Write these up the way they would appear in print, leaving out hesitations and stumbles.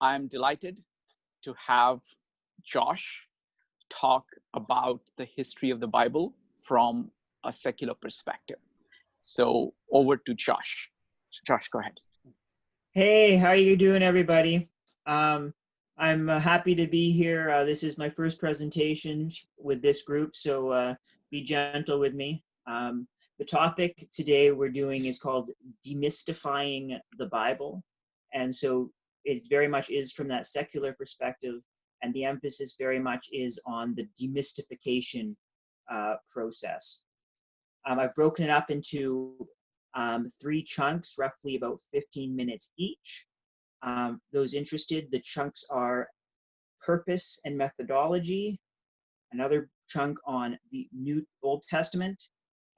I'm delighted to have Josh talk about the history of the Bible from a secular perspective. So over to Josh. Josh, go ahead. Hey, how are you doing, everybody? I'm happy to be here. This is my first presentation with this group, so be gentle with me. The topic today we're doing is called Demystifying the Bible. And so it very much is from that secular perspective, and the emphasis very much is on the demystification process. I've broken it up into 3 chunks, roughly about 15 minutes each. Those interested, the chunks are purpose and methodology, another chunk on the Old Testament,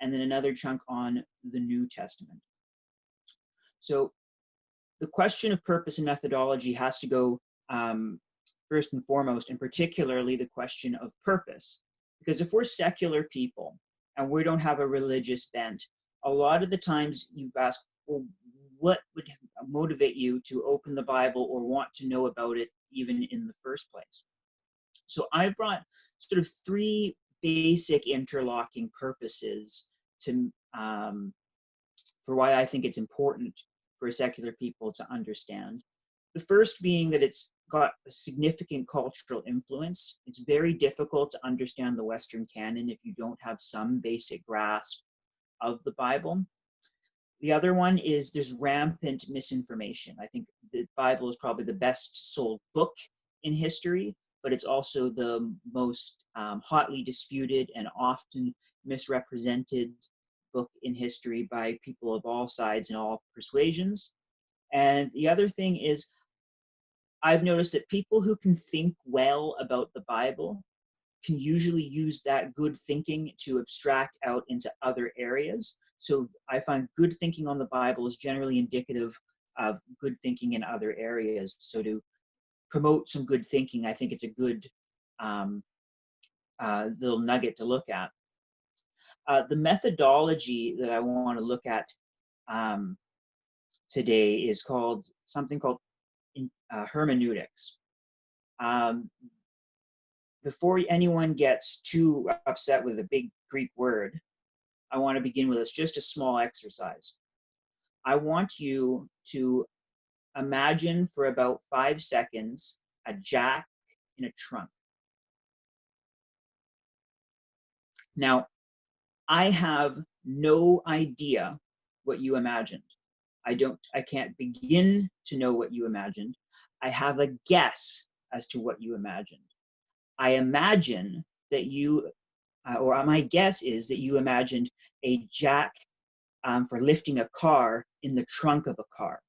and then another chunk on the New Testament. So the question of purpose and methodology has to go first and foremost, and particularly the question of purpose. Because if we're secular people and we don't have a religious bent, a lot of the times you ask, well, what would motivate you to open the Bible or want to know about it even in the first place? So I brought sort of 3 basic interlocking purposes to for why I think it's important for secular people to understand. The first being that it's got a significant cultural influence. It's very difficult to understand the Western canon if you don't have some basic grasp of the Bible. The other one is there's rampant misinformation. I think the Bible is probably the best sold book in history, but it's also the most hotly disputed and often misrepresented book in history by people of all sides and all persuasions. And the other thing is, I've noticed that people who can think well about the Bible can usually use that good thinking to abstract out into other areas. So I find good thinking on the Bible is generally indicative of good thinking in other areas. So to promote some good thinking, I think it's a good little nugget to look at. The methodology that I want to look at today is something called hermeneutics. Before anyone gets too upset with a big Greek word, I want to begin with just a small exercise. I want you to imagine for about 5 seconds a jack in a trunk. Now, I have no idea what you imagined. I can't begin to know what you imagined. I have a guess as to what you imagined. I imagine that my guess is that you imagined a jack for lifting a car in the trunk of a car,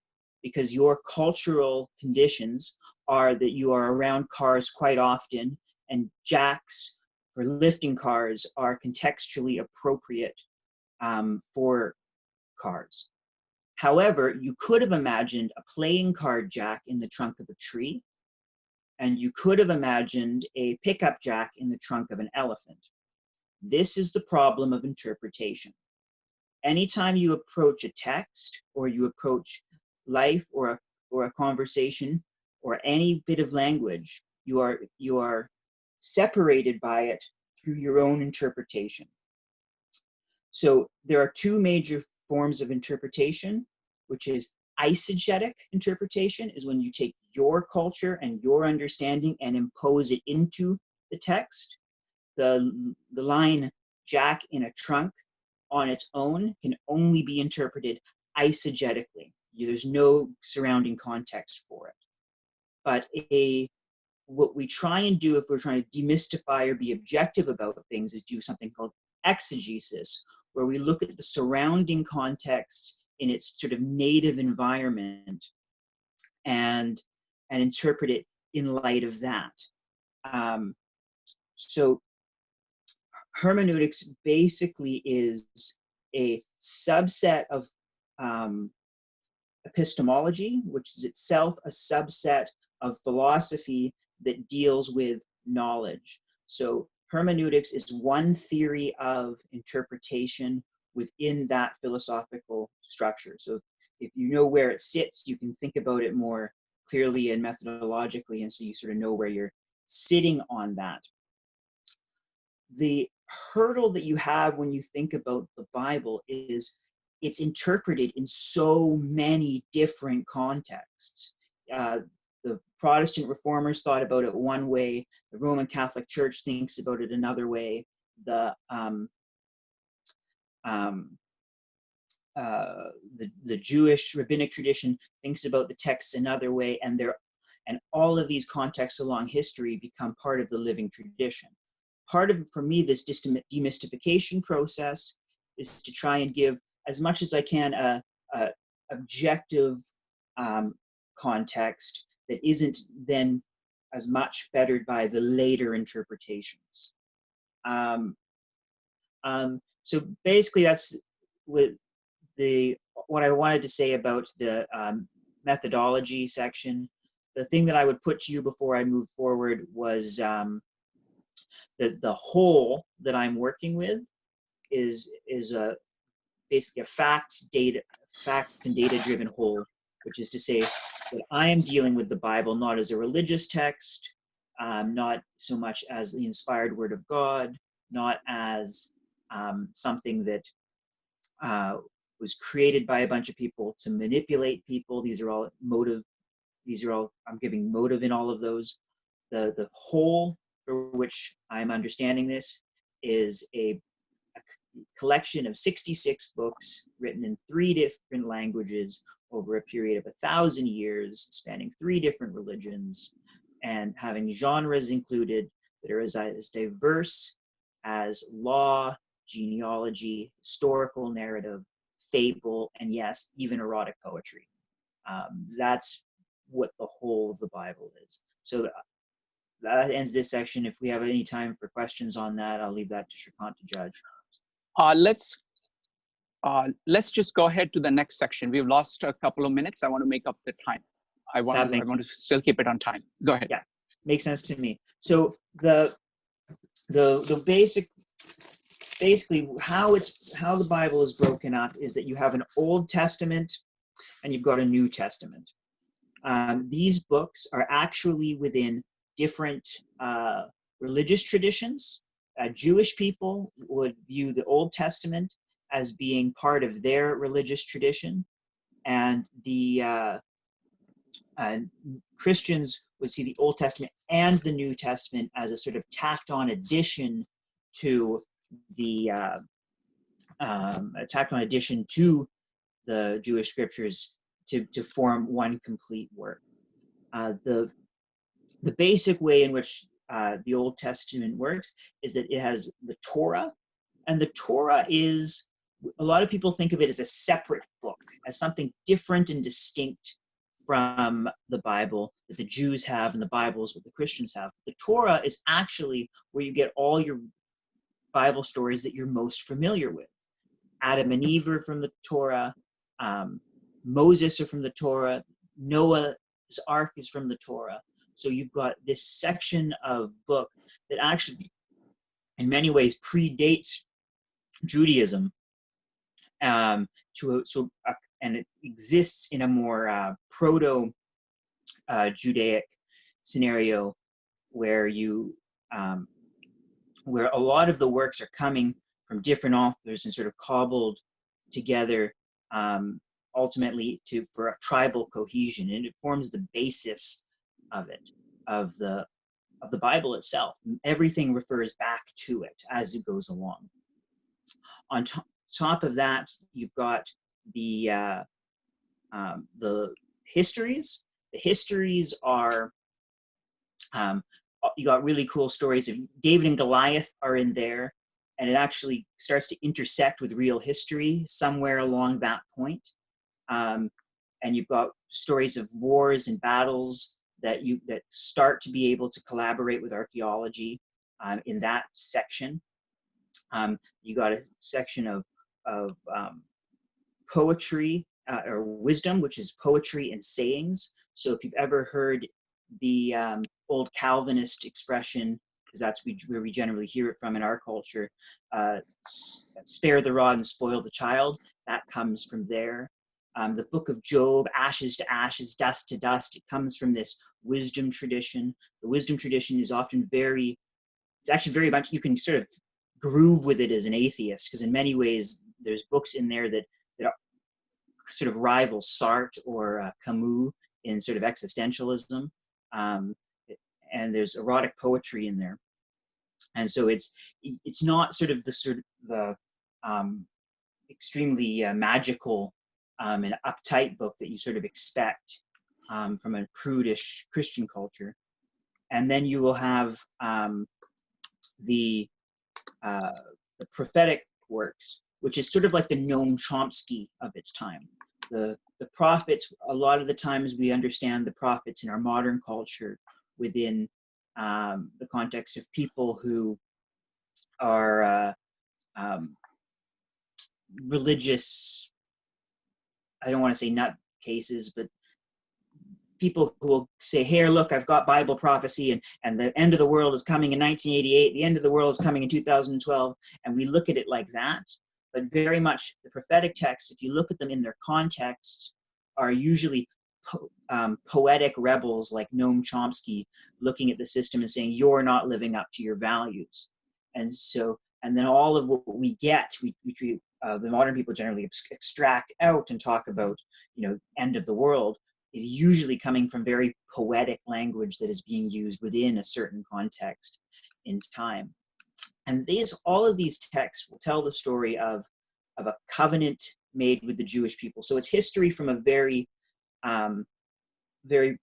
because your cultural conditions are that you are around cars quite often, and jacks for lifting cars are contextually appropriate for cars. However, you could have imagined a playing card jack in the trunk of a tree, and you could have imagined a pickup jack in the trunk of an elephant. This is the problem of interpretation. Anytime you approach a text, or you approach life or a conversation or any bit of language, you are separated by it through your own interpretation. So there are 2 major forms of interpretation, which is eisegetic interpretation, is when you take your culture and your understanding and impose it into the text. The line jack in a trunk on its own can only be interpreted eisegetically. There's no surrounding context for it. But what we try and do if we're trying to demystify or be objective about things is do something called exegesis, where we look at the surrounding context in its sort of native environment and interpret it in light of that. So hermeneutics basically is a subset of epistemology, which is itself a subset of philosophy that deals with knowledge. So hermeneutics is one theory of interpretation within that philosophical structure. So if you know where it sits, you can think about it more clearly and methodologically, and so you sort of know where you're sitting on that. The hurdle that you have when you think about the Bible is it's interpreted in so many different contexts. The Protestant reformers thought about it one way, the Roman Catholic Church thinks about it another way, the Jewish rabbinic tradition thinks about the text another way, and all of these contexts along history become part of the living tradition. Part of, for me, this demystification process is to try and give, as much as I can, a objective context that isn't then as much bettered by the later interpretations. So basically, that's what I wanted to say about the methodology section. The thing that I would put to you before I move forward was the whole that I'm working with is basically a facts and data driven whole, which is to say that I am dealing with the Bible not as a religious text, not so much as the inspired word of God, not as something that was created by a bunch of people to manipulate people. These are all motive. I'm giving motive in all of those. The whole for which I'm understanding this is a collection of 66 books written in 3 different languages over a period of 1,000 years, spanning 3 different religions, and having genres included that are as diverse as law, genealogy, historical narrative, fable, and yes, even erotic poetry. That's what the whole of the Bible is. So that ends this section. If we have any time for questions on that, I'll leave that to Shrikant to judge. Let's just go ahead to the next section. We've lost a couple of minutes. I want to make up the time. I want to still keep it on time. Go ahead. Yeah, makes sense to me. So the basically how the Bible is broken up is that you have an Old Testament and you've got a New Testament. These books are actually within different religious traditions. Jewish people would view the Old Testament as being part of their religious tradition, and the Christians would see the Old Testament and the New Testament as a sort of tacked on addition to the Jewish scriptures to form one complete work. The basic way in which the Old Testament works is that it has the Torah, and the Torah is, a lot of people think of it as a separate book, as something different and distinct from the Bible that the Jews have, and the Bible is what the Christians have. The Torah is actually where you get all your Bible stories that you're most familiar with. Adam and Eve are from the Torah, Moses are from the Torah, Noah's Ark is from the Torah. So you've got this section of book that actually, in many ways, predates Judaism, and it exists in a more proto-Judaic scenario where where a lot of the works are coming from different authors and sort of cobbled together ultimately for a tribal cohesion, and it forms the basis of the Bible itself. Everything refers back to it as it goes along. On top of that, you've got the histories. The histories are you got really cool stories of David and Goliath are in there, and it actually starts to intersect with real history somewhere along that point. And you've got stories of wars and battles that start to be able to collaborate with archaeology in that section. You got a section of poetry or wisdom, which is poetry and sayings. So if you've ever heard the old Calvinist expression, because that's where we generally hear it from in our culture, spare the rod and spoil the child, that comes from there. The book of Job, ashes to ashes, dust to dust. It comes from this wisdom tradition. The wisdom tradition is often it's actually very much, you can sort of groove with it as an atheist, because in many ways there's books in there that are sort of rival Sartre or Camus in sort of existentialism. And there's erotic poetry in there. And so it's not sort of the extremely magical and uptight book that you sort of expect from a prudish Christian culture. And then you will have the prophetic works, which is sort of like the Noam Chomsky of its time. The prophets, a lot of the times we understand the prophets in our modern culture within the context of people who are religious, I don't want to say nut cases, but people who will say, here, look, I've got Bible prophecy, and the end of the world is coming in 1988, the end of the world is coming in 2012, and we look at it like that. But very much the prophetic texts, if you look at them in their contexts, are usually poetic rebels like Noam Chomsky looking at the system and saying, you're not living up to your values. And so, and then all of what we get, the modern people generally extract out and talk about, end of the world, is usually coming from very poetic language that is being used within a certain context in time. And all of these texts will tell the story of a covenant made with the Jewish people. So it's history from a very, very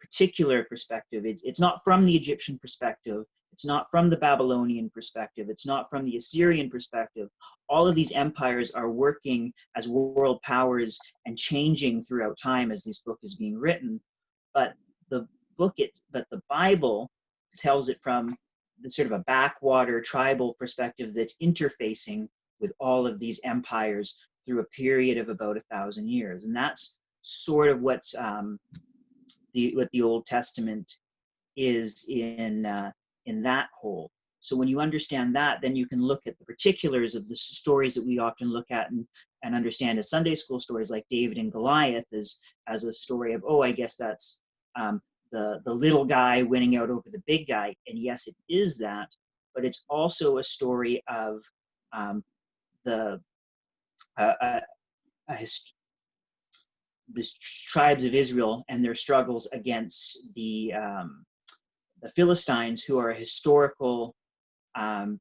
particular perspective. It's not from the Egyptian perspective. It's not from the Babylonian perspective. It's not from the Assyrian perspective. All of these empires are working as world powers and changing throughout time as this book is being written. But the Bible tells it from the sort of a backwater tribal perspective that's interfacing with all of these empires through a period of about 1,000 years. And that's sort of what the Old Testament is in that whole. So when you understand that, then you can look at the particulars of the stories that we often look at and understand as Sunday school stories, like David and Goliath, as a story of, I guess that's the little guy winning out over the big guy. And yes, it is that, but it's also a story of the tribes of Israel and their struggles against the Philistines, who are historical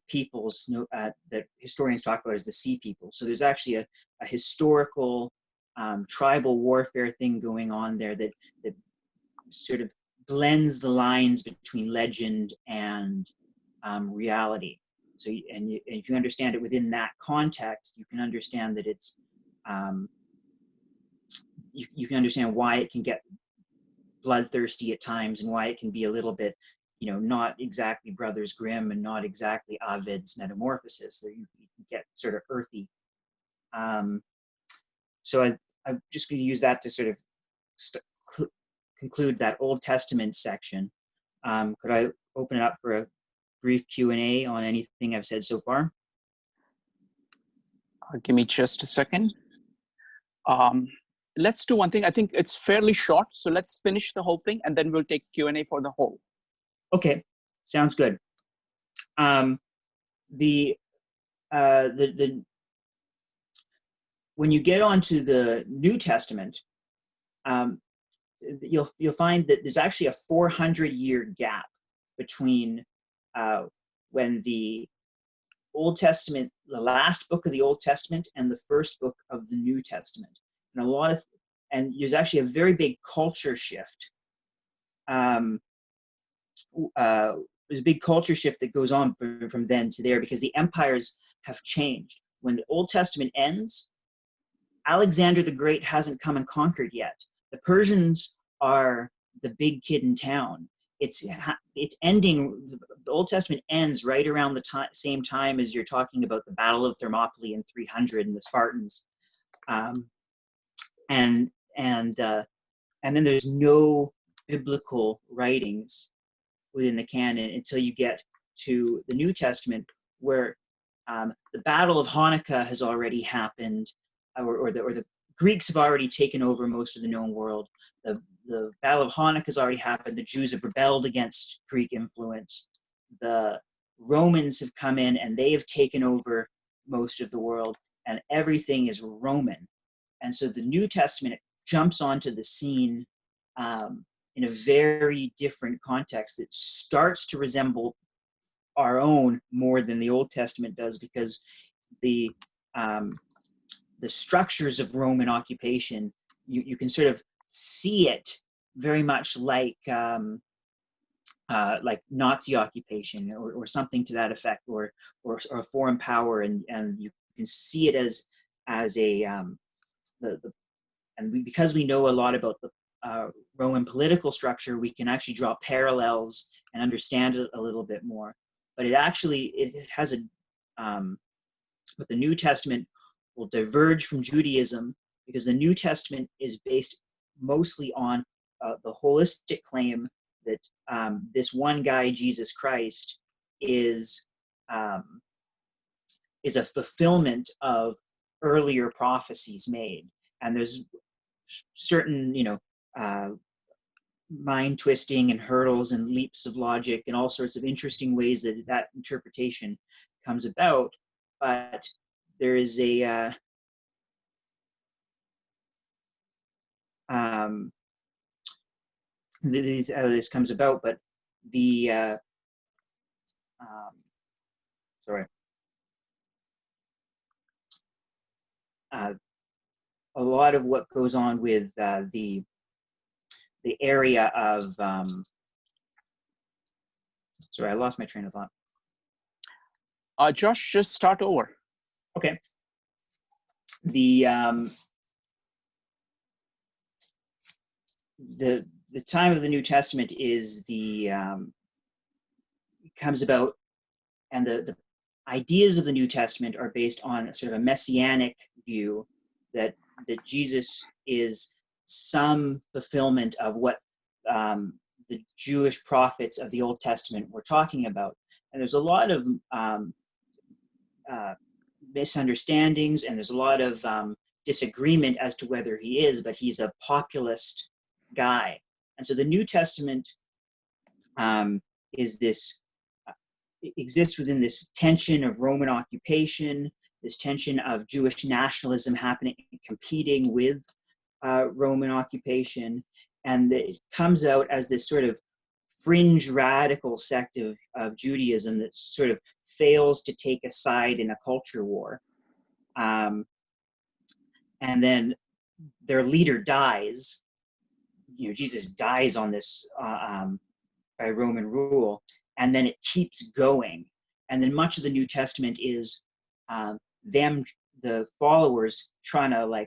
peoples that historians talk about as the sea people. So there's actually a historical tribal warfare thing going on there that sort of blends the lines between legend and reality. So, and if you understand it within that context, you can understand that it's you can understand why it can get bloodthirsty at times and why it can be a little bit, not exactly Brothers Grimm and not exactly Ovid's Metamorphosis. There you can get sort of earthy. So I'm just going to use that to sort of conclude that Old Testament section. Could I open it up for a brief Q&A on anything I've said so far? Give me just a second. Let's do one thing. I think it's fairly short, so let's finish the whole thing, and then we'll take Q&A for the whole. Okay, sounds good. When you get onto the New Testament, you'll find that there's actually a 400-year gap between when the Old Testament, the last book of the Old Testament, and the first book of the New Testament. And there's actually a very big culture shift. There's a big culture shift that goes on from then to there, because the empires have changed. When the Old Testament ends, Alexander the Great hasn't come and conquered yet. The Persians are the big kid in town. It's ending. The Old Testament ends right around the same time as you're talking about the Battle of Thermopylae in 300 and the Spartans. And then there's no biblical writings within the canon until you get to the New Testament, where the Battle of Hanukkah has already happened, or the Greeks have already taken over most of the known world. The Battle of Hanukkah has already happened. The Jews have rebelled against Greek influence. The Romans have come in and they have taken over most of the world, and everything is Roman. And so the New Testament jumps onto the scene in a very different context that starts to resemble our own more than the Old Testament does, because the structures of Roman occupation, you can sort of see it very much like Nazi occupation or something to that effect, or a foreign power, and you can see it as a because we know a lot about the Roman political structure, we can actually draw parallels and understand it a little bit more. But it has a but the New Testament will diverge from Judaism, because the New Testament is based mostly on the holistic claim that this one guy, Jesus Christ, is a fulfillment of earlier prophecies made. And there's certain, mind twisting and hurdles and leaps of logic and all sorts of interesting ways that interpretation comes about. But there is this comes about, but the a lot of what goes on with the area of sorry, I lost my train of thought. Josh, just start over. Okay. The time of the New Testament is comes about, and the ideas of the New Testament are based on sort of a messianic view that Jesus is some fulfillment of what the Jewish prophets of the Old Testament were talking about. And there's a lot of misunderstandings, and there's a lot of disagreement as to whether he is, but he's a populist guy. And so the New Testament is this, exists within this tension of Roman occupation, this tension of Jewish nationalism happening, competing with Roman occupation, and it comes out as this sort of fringe radical sect of Judaism that sort of fails to take a side in a culture war. And then their leader dies. Jesus dies on this by Roman rule, and then it keeps going. And then much of the New Testament is them, the followers, trying to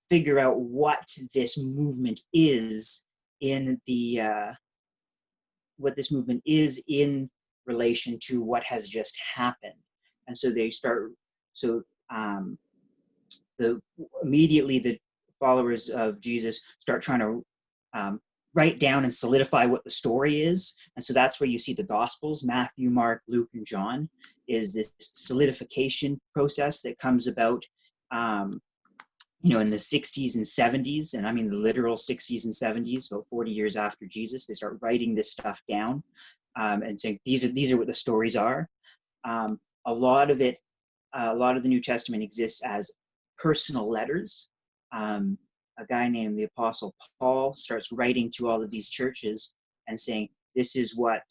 figure out what this movement is in relation to what has just happened. And so they start, immediately the followers of Jesus start trying to write down and solidify what the story is. And so that's where you see the Gospels, Matthew, Mark, Luke, and John, is this solidification process that comes about in the 60s and 70s, and I mean the literal 60s and 70s, about 40 years after Jesus. They start writing this stuff down and saying, these are what the stories are. A lot of the New Testament exists as personal letters. A guy named the Apostle Paul starts writing to all of these churches and saying, this is what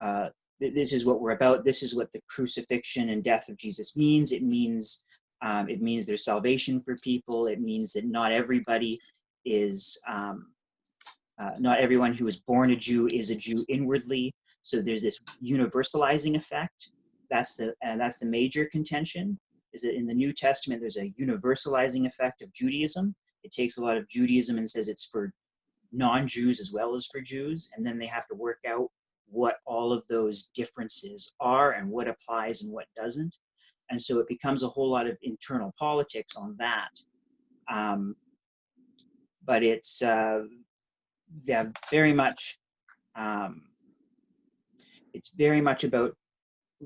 we're about. This is what the crucifixion and death of Jesus means. It means there's salvation for people. It means that not everybody is, not everyone who is born a Jew is a Jew inwardly. So there's this universalizing effect. That's the major contention, is that in the New Testament there's a universalizing effect of Judaism. It takes a lot of Judaism and says it's for non-Jews as well as for Jews, and then they have to work out what all of those differences are and what applies and what doesn't. And so it becomes a whole lot of internal politics on that. But it's very much about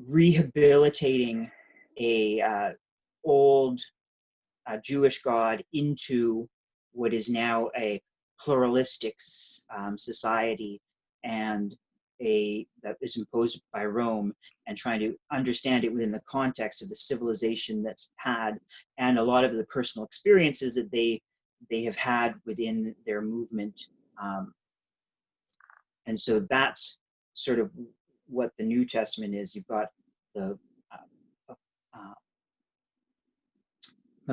rehabilitating a old Jewish God into what is now a pluralistic society, and that is imposed by Rome, and trying to understand it within the context of the civilization that's had, and a lot of the personal experiences that they have had within their movement. And so that's sort of what the New Testament is. You've got the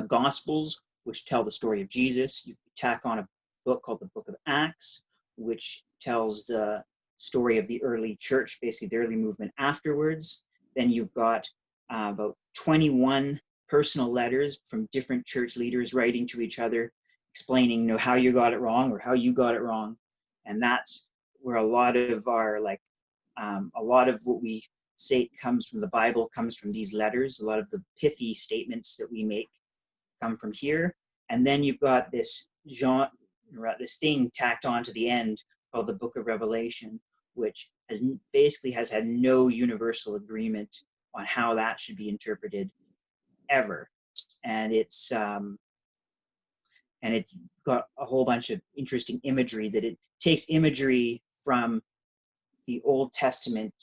Gospels, which tell the story of Jesus. You tack on a book called the Book of Acts, which tells the story of the early church, basically the early movement afterwards. Then you've got about 21 personal letters from different church leaders writing to each other, explaining, how you got it wrong or how you got it wrong. And that's where a lot of our, a lot of what we say comes from the Bible comes from these letters. A lot of the pithy statements that we make come from here. And then you've got this thing tacked on to the end called the Book of Revelation, which basically has had no universal agreement on how that should be interpreted ever. And it's got a whole bunch of interesting imagery that it takes imagery from the Old Testament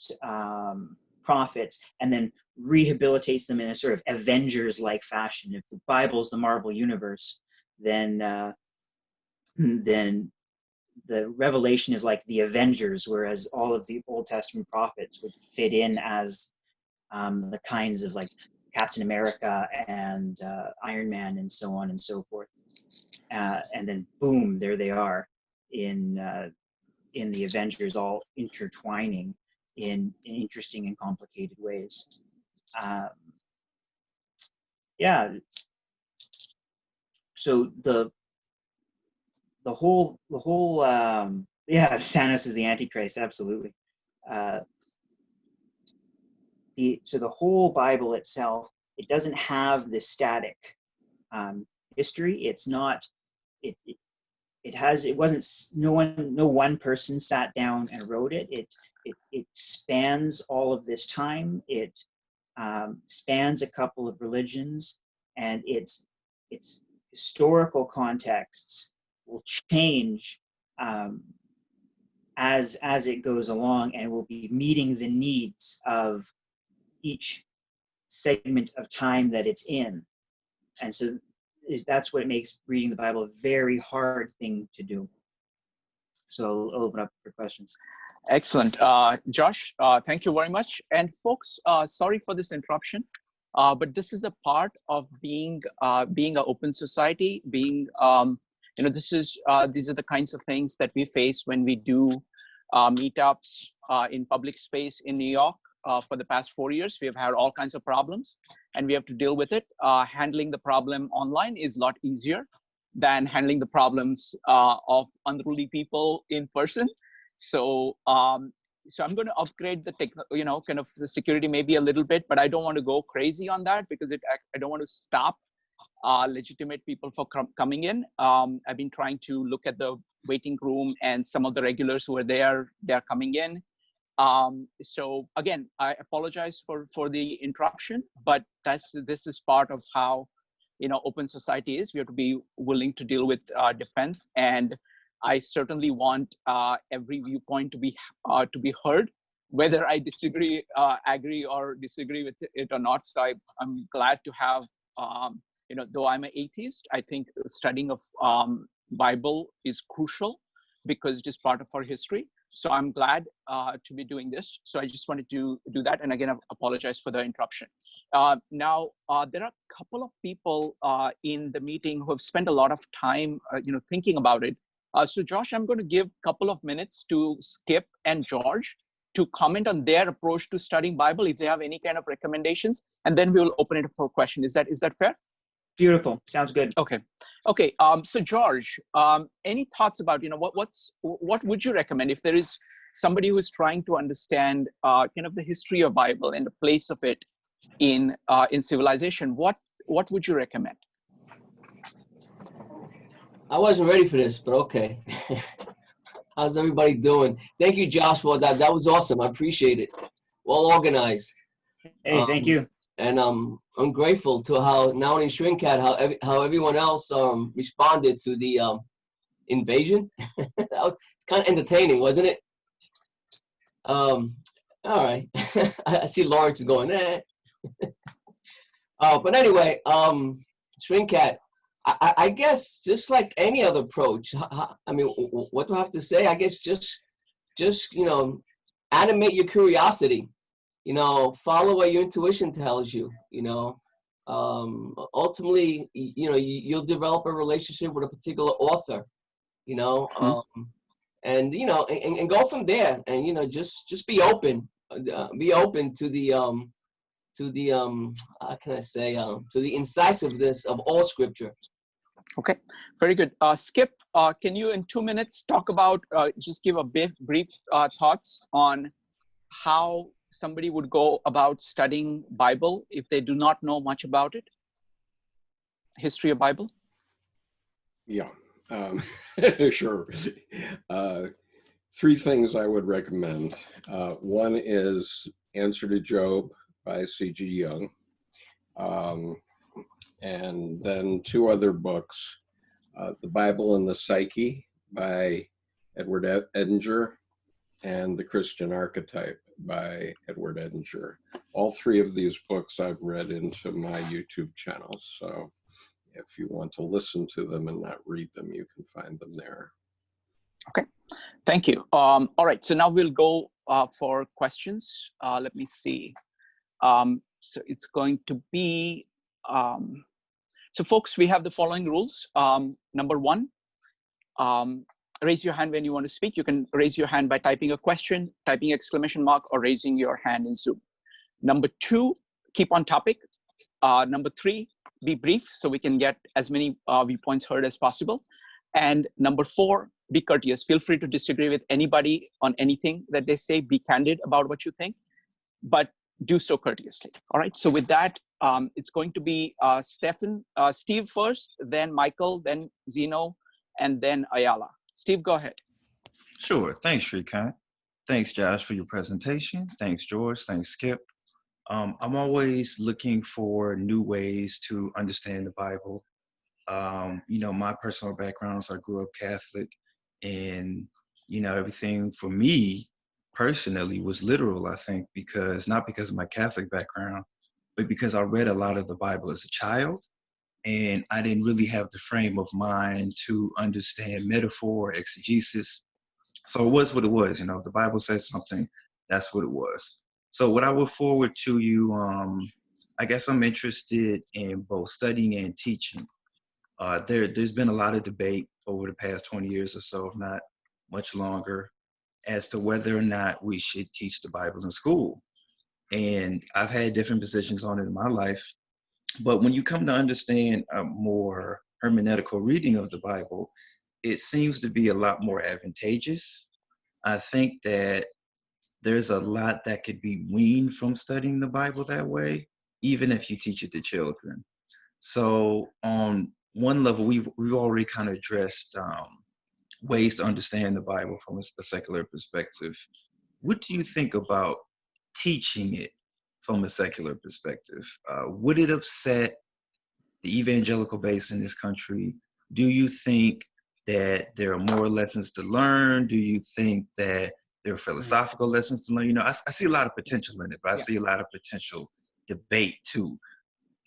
prophets and then rehabilitates them in a sort of Avengers-like fashion. If the Bible's the Marvel universe, then the Revelation is like the Avengers, whereas all of the Old Testament prophets would fit in as the kinds of like Captain America and Iron Man and so on and so forth. And then boom, there they are in the Avengers, all intertwining in interesting and complicated ways. Yeah. So the whole yeah, Thanos is the Antichrist, absolutely. So the whole Bible itself, it doesn't have this static history. It's not. It wasn't. No one person sat down and wrote it. It spans all of this time. It spans a couple of religions, and its historical contexts will change as it goes along, and will be meeting the needs of each segment of time that it's in. And so that's what makes reading the Bible a very hard thing to do. So I'll open up for questions. Excellent. Josh, thank you very much. And folks, sorry for this interruption, but this is a part of being an open society, being, these are the kinds of things that we face when we do meetups in public space in New York. For the past 4 years, we have had all kinds of problems and we have to deal with it. Handling the problem online is a lot easier than handling the problems of unruly people in person. So, so I'm going to upgrade the kind of the security maybe a little bit, but I don't want to go crazy on that because I don't want to stop legitimate people for coming in. I've been trying to look at the waiting room and some of the regulars who are there, they're coming in. So again, I apologize for the interruption, but this is part of how, open society is. We have to be willing to deal with defense, and I certainly want every viewpoint to be heard, whether I agree or disagree with it or not. So I'm glad to have, though I'm an atheist, I think studying of Bible is crucial because it is part of our history. So I'm glad to be doing this. So I just wanted to do that. And again, I apologize for the interruption. Now, there are a couple of people in the meeting who have spent a lot of time, thinking about it. So Josh, I'm going to give a couple of minutes to Skip and George to comment on their approach to studying Bible, if they have any kind of recommendations, and then we will open it up for a question. Is that fair? Beautiful. Sounds good. Okay. So George, any thoughts about what would you recommend if there is somebody who is trying to understand kind of the history of Bible and the place of it in civilization? What would you recommend? I wasn't ready for this, but okay. How's everybody doing? Thank you, Josh. Well, that was awesome. I appreciate it. Well organized. Hey, thank you. And I'm grateful to how not only Shrinkcat, how everyone else responded to the invasion. That was kind of entertaining, wasn't it? All right. I see Lawrence going, eh. But anyway, Shrinkcat, I guess just like any other approach, I mean, what do I have to say? I guess just animate your curiosity. Follow what your intuition tells you. Ultimately, you'll develop a relationship with a particular author. And go from there. And just be open. Be open to the how can I say, to the incisiveness of all scripture. Okay, very good. Skip, can you in 2 minutes talk about, just give a brief thoughts on how somebody would go about studying Bible if they do not know much about it? History of Bible? Yeah, sure. Three things I would recommend. One is Answer to Job by C.G. Jung. And then two other books, The Bible and the Psyche by Edward Edinger, and The Christian Archetype by Edward Edinger. All three of these books I've read into my YouTube channel. So if you want to listen to them and not read them, you can find them there. Okay, thank you. All right, so now we'll go for questions. Let me see. So it's going to be, so folks, we have the following rules. Number one, raise your hand when you want to speak. You can raise your hand by typing a question, typing exclamation mark, or raising your hand in Zoom. Number two, keep on topic. Number three, be brief so we can get as many viewpoints heard as possible. And number four, be courteous. Feel free to disagree with anybody on anything that they say. Be candid about what you think, but do so courteously. All right, so with that, it's going to be Steve first, then Michael, then Zeno, and then Ayala. Steve, go ahead. Sure. Thanks, Shrikant. Thanks, Josh, for your presentation. Thanks, George. Thanks, Skip. I'm always looking for new ways to understand the Bible. My personal background is I grew up Catholic, and, everything for me personally was literal, I think, not because of my Catholic background, but because I read a lot of the Bible as a child. And I didn't really have the frame of mind to understand metaphor or exegesis. So it was what it was. If the Bible said something, that's what it was. So what I would forward to you, I guess I'm interested in both studying and teaching. There's been a lot of debate over the past 20 years or so, if not much longer, as to whether or not we should teach the Bible in school. And I've had different positions on it in my life. But when you come to understand a more hermeneutical reading of the Bible, it seems to be a lot more advantageous. I think that there's a lot that could be weaned from studying the Bible that way, even if you teach it to children. So on one level, we've already kind of addressed ways to understand the Bible from a secular perspective. What do you think about teaching it from a secular perspective? Would it upset the evangelical base in this country? Do you think that there are more lessons to learn? Do you think that there are philosophical lessons to learn? I see a lot of potential in it, but I see a lot of potential debate too.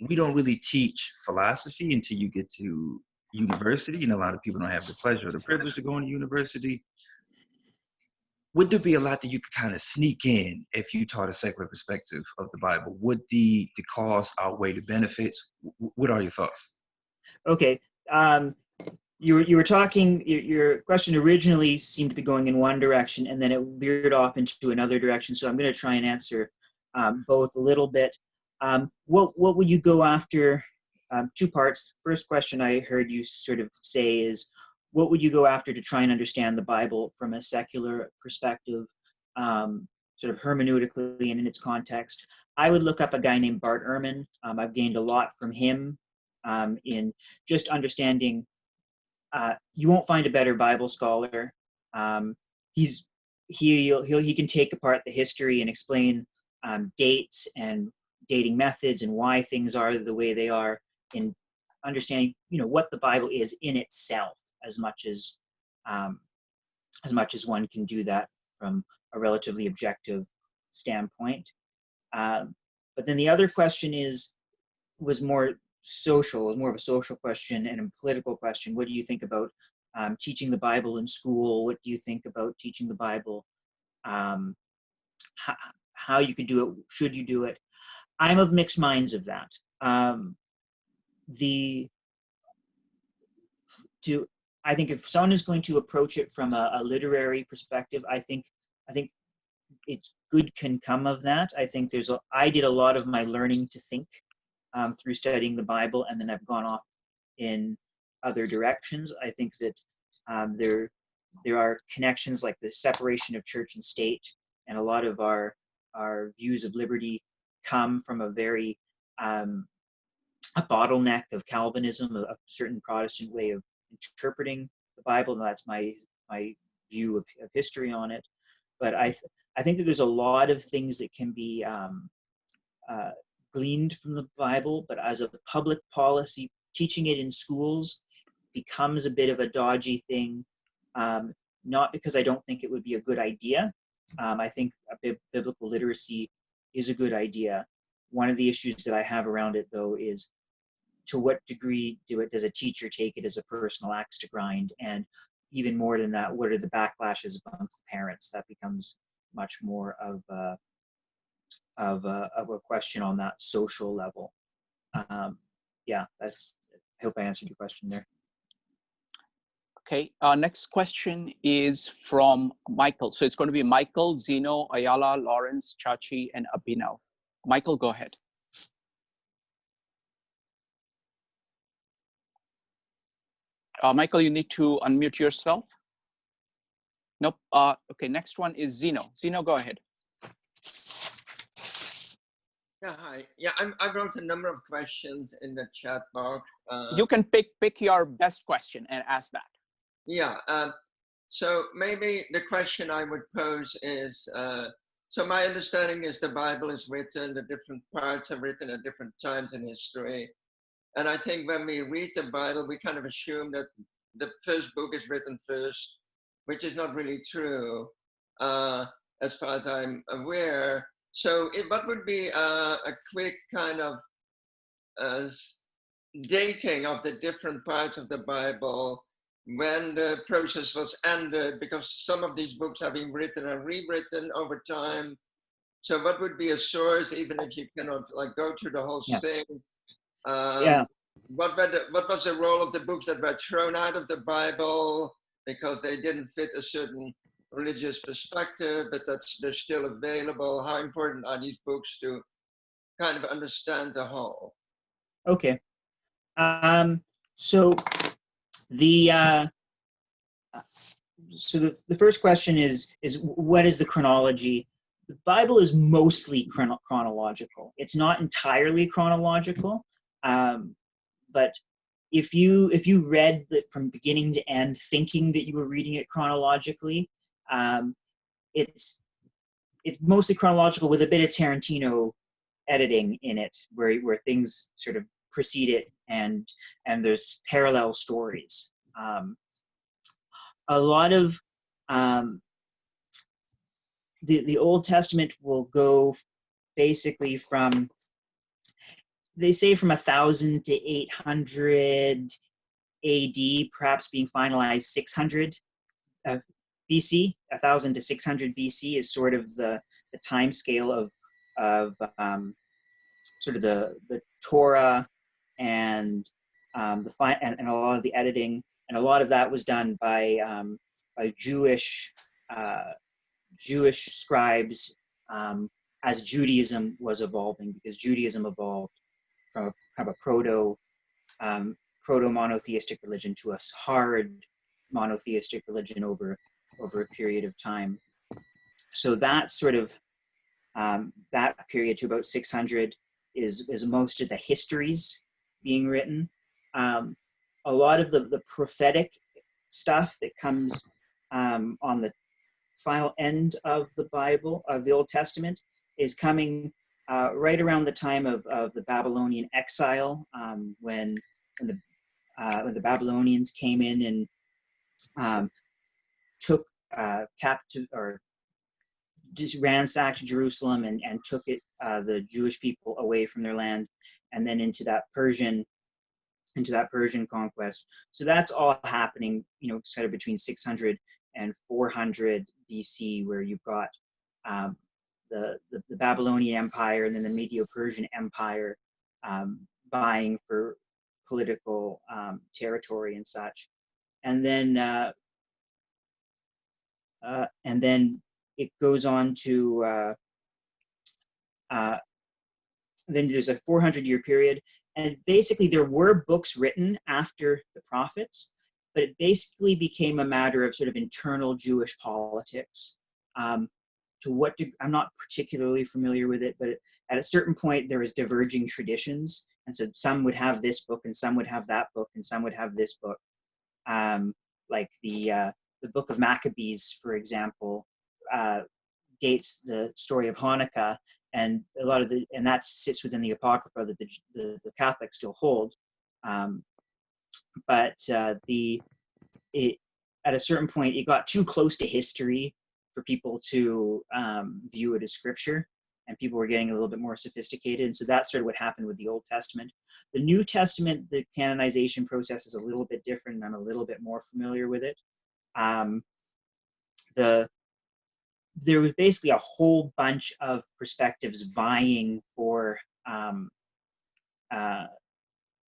We don't really teach philosophy until you get to university. A lot of people don't have the pleasure or the privilege of going to university. Would there be a lot that you could kind of sneak in if you taught a secular perspective of the Bible? Would the cost outweigh the benefits? What are your thoughts? Okay. You were talking, your question originally seemed to be going in one direction, and then it veered off into another direction. So I'm going to try and answer both a little bit. What would you go after? Two parts. First question I heard you sort of say is, what would you go after to try and understand the Bible from a secular perspective, sort of hermeneutically and in its context? I would look up a guy named Bart Ehrman. I've gained a lot from him in just understanding. You won't find a better Bible scholar. He can take apart the history and explain dates and dating methods and why things are the way they are, in understanding, what the Bible is in itself, as much as one can do that from a relatively objective standpoint. But then the other question was more social, was more of a social question and a political question. What do you think about teaching the Bible in school? What do you think about teaching the Bible? How you could do it? Should you do it? I'm of mixed minds of that. I think if someone is going to approach it from a literary perspective, I think it's good can come of that. I think I did a lot of my learning to think through studying the Bible, and then I've gone off in other directions. I think that there are connections like the separation of church and state, and a lot of our views of liberty come from a very a bottleneck of Calvinism, a certain Protestant way of interpreting the Bible, and that's my view of history on it. But I think that there's a lot of things that can be gleaned from the Bible, but as a public policy, teaching it in schools becomes a bit of a dodgy thing. Not because I don't think it would be a good idea. I think biblical literacy is a good idea. One of the issues that I have around it, though, is to what degree does a teacher take it as a personal axe to grind? And even more than that, what are the backlashes amongst the parents? That becomes much more of a question on that social level. Yeah, I hope I answered your question there. Okay, next question is from Michael. So it's going to be Michael, Zeno, Ayala, Lawrence, Chachi, and Abhinav. Michael, go ahead. Michael, you need to unmute yourself. Nope. Okay, next one is Zeno. Zeno, go ahead. Yeah, hi. Yeah, I wrote a number of questions in the chat box. You can pick your best question and ask that. Yeah, so maybe the question I would pose is, so my understanding is the Bible is written, the different parts are written at different times in history. And I think when we read the Bible, we kind of assume that the first book is written first, which is not really true, as far as I'm aware. So what would be a quick kind of dating of the different parts of the Bible when the process was ended, because some of these books have been written and rewritten over time. So what would be a source, even if you cannot go through the whole thing? What was the role of the books that were thrown out of the Bible because they didn't fit a certain religious perspective, but they're still available? How important are these books to kind of understand the whole? Okay. So the first question is what is the chronology? The Bible is mostly chronological. It's not entirely chronological, but if you read that from beginning to end, thinking that you were reading it chronologically, it's mostly chronological with a bit of Tarantino editing in it, where things sort of precede it, and there's parallel stories. A lot of the Old Testament will go basically from, they say, from 1000 to 800 AD, perhaps being finalized 600 BC. 1000 to 600 BC is sort of the time scale of sort of the Torah and and a lot of the editing, and a lot of that was done by Jewish scribes as Judaism was evolving, because Judaism evolved from kind of a proto monotheistic religion to a hard monotheistic religion over a period of time. So that sort of that period to about 600 is most of the histories being written. A lot of the prophetic stuff that comes on the final end of the Bible, of the Old Testament, is coming right around the time of the Babylonian exile, when the Babylonians came in and took captive or just ransacked Jerusalem and took it, the Jewish people away from their land, and then into that Persian conquest. So that's all happening, sort of between 600 and 400 BC, where you've got the Babylonian Empire and then the Medo-Persian Empire vying for political territory and such. And then it goes on to then there's a 400-year period, and basically there were books written after the prophets, but it basically became a matter of sort of internal Jewish politics. To what degree, I'm not particularly familiar with it, but at a certain point there was diverging traditions, and so some would have this book, and some would have that book, and some would have this book. Like the book of Maccabees, for example, dates the story of Hanukkah, and and that sits within the Apocrypha that the Catholics still hold. But at a certain point, it got too close to history for people to view it as scripture, and people were getting a little bit more sophisticated. And so that's sort of what happened with the Old Testament. The New Testament, the canonization process is a little bit different, and I'm a little bit more familiar with it. There was basically a whole bunch of perspectives vying for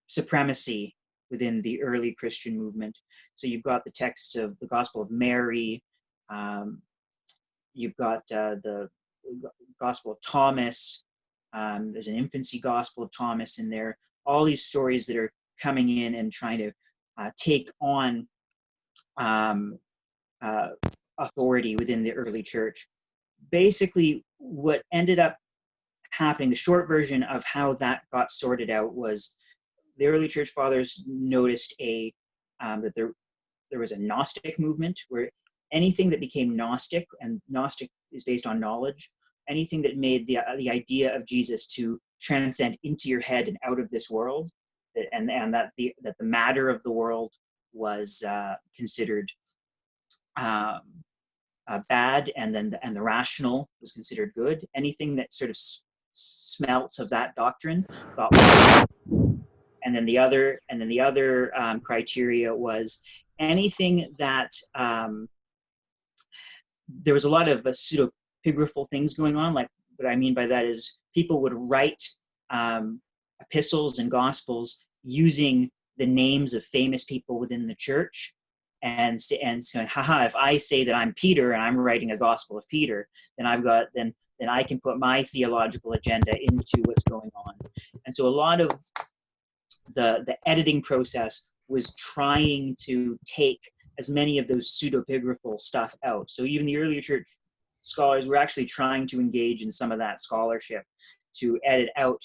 supremacy within the early Christian movement. So you've got the texts of the Gospel of Mary, you've got the Gospel of Thomas, there's an infancy Gospel of Thomas in there, all these stories that are coming in and trying to take on authority within the early church. Basically, what ended up happening, the short version of how that got sorted out, was the early church fathers noticed that there was a Gnostic movement, where anything that became Gnostic, and Gnostic is based on knowledge, anything that made the idea of Jesus to transcend into your head and out of this world, and that the matter of the world was considered bad, and the rational was considered good. Anything that sort of smelt of that doctrine got wrong. And then the other criteria was anything that there was a lot of pseudepigraphal things going on. Like, what I mean by that is people would write epistles and gospels using the names of famous people within the church, and so, haha, if I say that I'm Peter and I'm writing a Gospel of Peter, then then I can put my theological agenda into what's going on. And so a lot of the editing process was trying to take as many of those pseudepigraphal stuff out. So even the earlier church scholars were actually trying to engage in some of that scholarship to edit out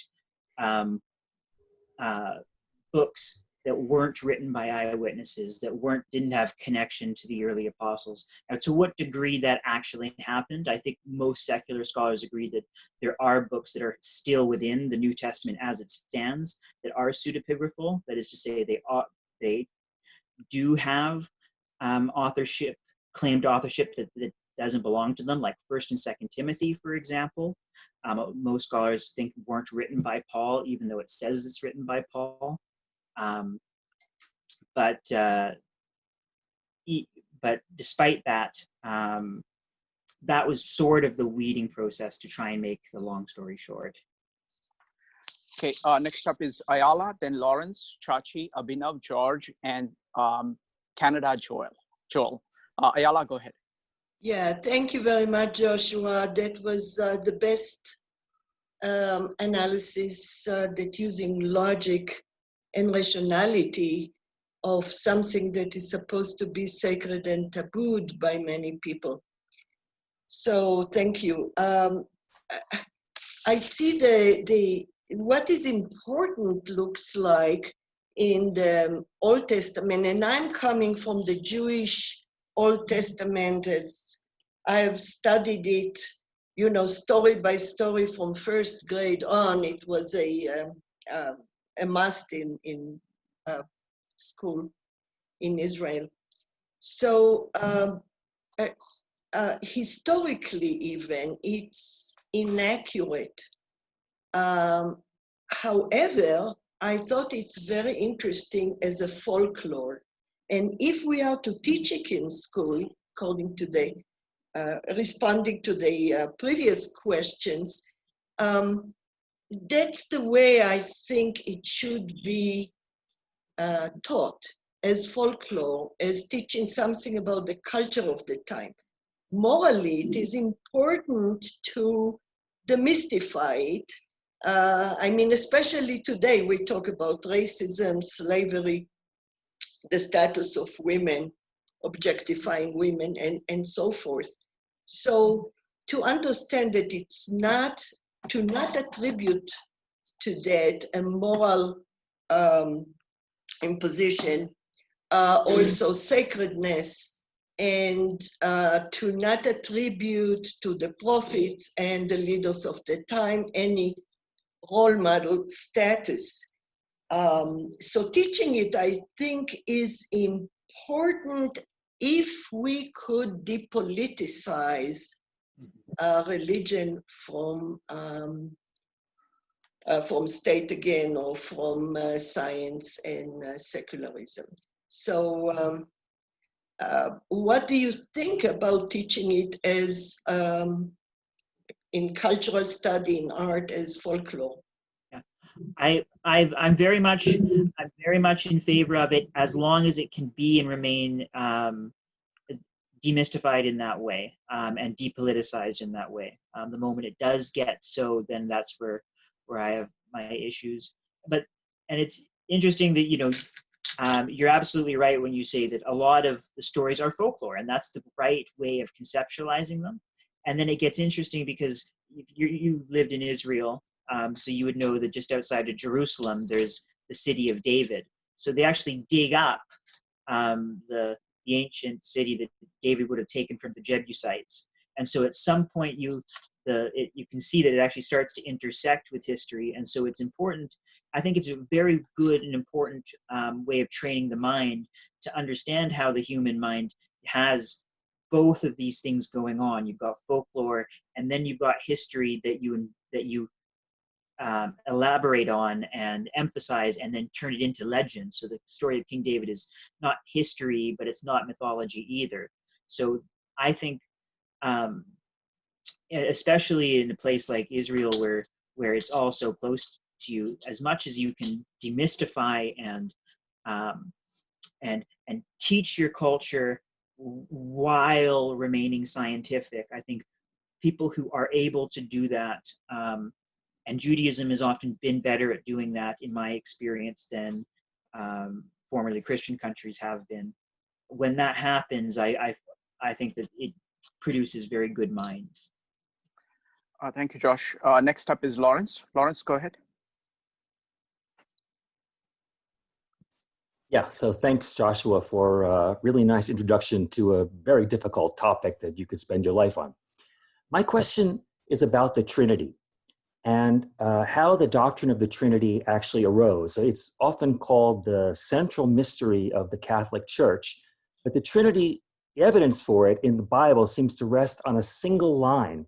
books that weren't written by eyewitnesses, that didn't have connection to the early apostles. Now, to what degree that actually happened, I think most secular scholars agree that there are books that are still within the New Testament as it stands that are pseudepigraphal. That is to say, they do have claimed authorship that doesn't belong to them, like 1st and 2nd Timothy, for example. Most scholars think weren't written by Paul, even though it says it's written by Paul. But despite that, that was sort of the weeding process to try and make the long story short. Okay, next up is Ayala, then Lawrence, Chachi, Abhinav, George, and Canada Joel. Ayala, go ahead. Yeah, thank you very much, Joshua. That was the best analysis that using logic and rationality of something that is supposed to be sacred and tabooed by many people. So thank you. I see what is important looks like in the Old Testament, and I'm coming from the Jewish Old Testament as I have studied it story by story from first grade on. It was a must in school in Israel. So historically even, it's inaccurate. However, I thought it's very interesting as a folklore. And if we are to teach it in school, according to the, responding to the previous questions, that's the way I think it should be taught, as folklore, as teaching something about the culture of the time. Morally, it is important to demystify it. Especially today, we talk about racism, slavery, the status of women, objectifying women, and so forth. So to understand that it's not, to not attribute to that a moral imposition, also sacredness, and to not attribute to the prophets and the leaders of the time any role model status. So teaching it, I think, is important if we could depoliticize religion from state again, or from science and secularism. So what do you think about teaching it as in cultural study, in art, as folklore? Yeah, I'm very much in favor of it, as long as it can be and remain demystified in that way, and depoliticized in that way. The moment it does get so, then that's where I have my issues. And it's interesting that you're absolutely right when you say that a lot of the stories are folklore, and that's the right way of conceptualizing them. And then it gets interesting because you lived in Israel, so you would know that just outside of Jerusalem, there's the city of David. So they actually dig up the ancient city that David would have taken from the Jebusites. And so at some point you can see that it actually starts to intersect with history. And so it's important. I think it's a very good and important way of training the mind to understand how the human mind has both of these things going on. You've got folklore, and then you've got history that you elaborate on and emphasize, and then turn it into legend. So the story of King David is not history, but it's not mythology either. So I think, especially in a place like Israel, where it's all so close to you, as much as you can demystify and teach your culture while remaining scientific, I think people who are able to do that, and Judaism has often been better at doing that, in my experience, than formerly Christian countries have been. When that happens, I think that it produces very good minds. Thank you, Josh. Next up is Lawrence. Lawrence, go ahead. Yeah, so thanks, Joshua, for a really nice introduction to a very difficult topic that you could spend your life on. My question is about the Trinity and how the doctrine of the Trinity actually arose. So it's often called the central mystery of the Catholic Church, but the Trinity, the evidence for it in the Bible seems to rest on a single line.